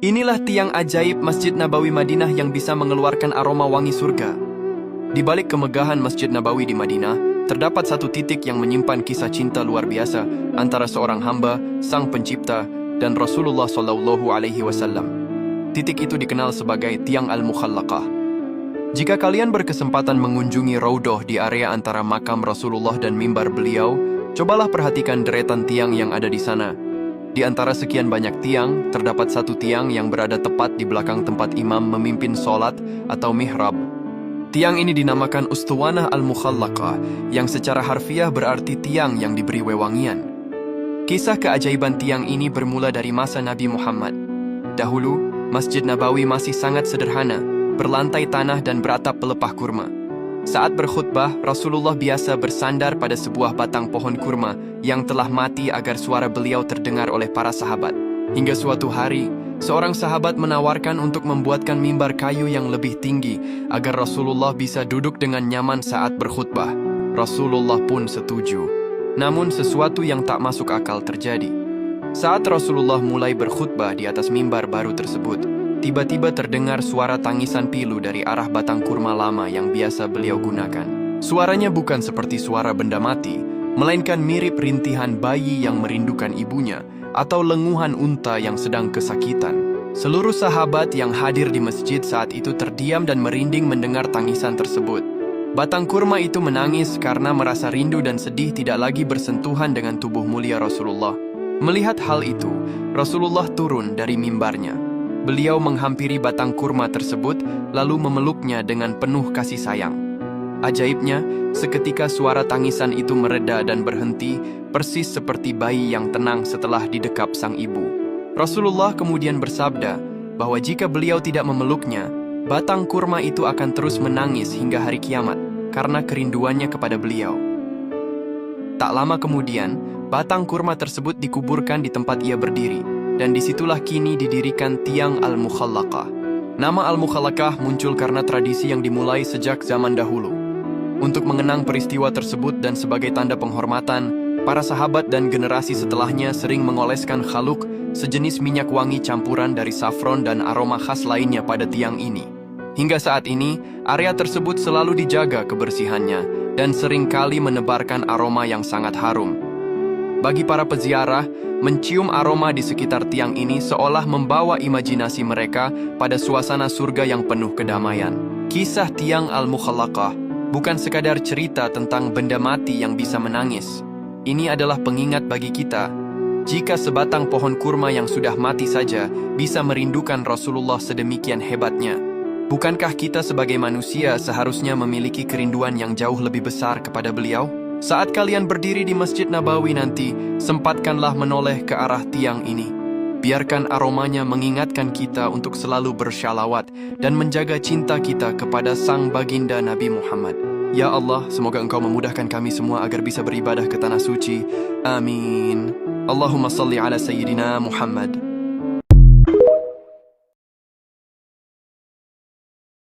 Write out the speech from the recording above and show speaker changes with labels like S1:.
S1: Inilah tiang ajaib Masjid Nabawi Madinah yang bisa mengeluarkan aroma wangi surga. Di balik kemegahan Masjid Nabawi di Madinah, terdapat satu titik yang menyimpan kisah cinta luar biasa antara seorang hamba, Sang Pencipta, dan Rasulullah SAW. Titik itu dikenal sebagai Tiang Al-Mukhallaqah. Jika kalian berkesempatan mengunjungi Raudhah di area antara makam Rasulullah dan mimbar beliau, cobalah perhatikan deretan tiang yang ada di sana. Di antara sekian banyak tiang, terdapat satu tiang yang berada tepat di belakang tempat imam memimpin sholat atau mihrab. Tiang ini dinamakan Ustuwanah Al-Mukhallaqah, yang secara harfiah berarti tiang yang diberi wewangian. Kisah keajaiban tiang ini bermula dari masa Nabi Muhammad. Dahulu, Masjid Nabawi masih sangat sederhana, berlantai tanah dan beratap pelepah kurma. Saat berkhutbah, Rasulullah biasa bersandar pada sebuah batang pohon kurma yang telah mati agar suara beliau terdengar oleh para sahabat. Hingga suatu hari, seorang sahabat menawarkan untuk membuatkan mimbar kayu yang lebih tinggi agar Rasulullah bisa duduk dengan nyaman saat berkhutbah. Rasulullah pun setuju. Namun sesuatu yang tak masuk akal terjadi. Saat Rasulullah mulai berkhutbah di atas mimbar baru tersebut, tiba-tiba terdengar suara tangisan pilu dari arah batang kurma lama yang biasa beliau gunakan. Suaranya bukan seperti suara benda mati, melainkan mirip rintihan bayi yang merindukan ibunya atau lenguhan unta yang sedang kesakitan. Seluruh sahabat yang hadir di masjid saat itu terdiam dan merinding mendengar tangisan tersebut. Batang kurma itu menangis karena merasa rindu dan sedih tidak lagi bersentuhan dengan tubuh mulia Rasulullah. Melihat hal itu, Rasulullah turun dari mimbarnya. Beliau menghampiri batang kurma tersebut, lalu memeluknya dengan penuh kasih sayang. Ajaibnya, seketika suara tangisan itu mereda dan berhenti, persis seperti bayi yang tenang setelah didekap sang ibu. Rasulullah kemudian bersabda bahwa jika beliau tidak memeluknya, batang kurma itu akan terus menangis hingga hari kiamat karena kerinduannya kepada beliau. Tak lama kemudian, batang kurma tersebut dikuburkan di tempat ia berdiri, dan disitulah kini didirikan Tiang Al-Mukhallaqah. Nama Al-Mukhallaqah muncul karena tradisi yang dimulai sejak zaman dahulu. Untuk mengenang peristiwa tersebut dan sebagai tanda penghormatan, para sahabat dan generasi setelahnya sering mengoleskan khaluk, sejenis minyak wangi campuran dari safron dan aroma khas lainnya pada tiang ini. Hingga saat ini, area tersebut selalu dijaga kebersihannya dan seringkali menebarkan aroma yang sangat harum. Bagi para peziarah, mencium aroma di sekitar tiang ini seolah membawa imajinasi mereka pada suasana surga yang penuh kedamaian. Kisah Tiang Al-Mukhallaqah bukan sekadar cerita tentang benda mati yang bisa menangis. Ini adalah pengingat bagi kita, jika sebatang pohon kurma yang sudah mati saja bisa merindukan Rasulullah sedemikian hebatnya, bukankah kita sebagai manusia seharusnya memiliki kerinduan yang jauh lebih besar kepada beliau? Saat kalian berdiri di Masjid Nabawi nanti, sempatkanlah menoleh ke arah tiang ini. Biarkan aromanya mengingatkan kita untuk selalu bersyalawat dan menjaga cinta kita kepada Sang Baginda Nabi Muhammad. Ya Allah, semoga Engkau memudahkan kami semua agar bisa beribadah ke tanah suci. Amin. Allahumma salli ala Sayyidina Muhammad.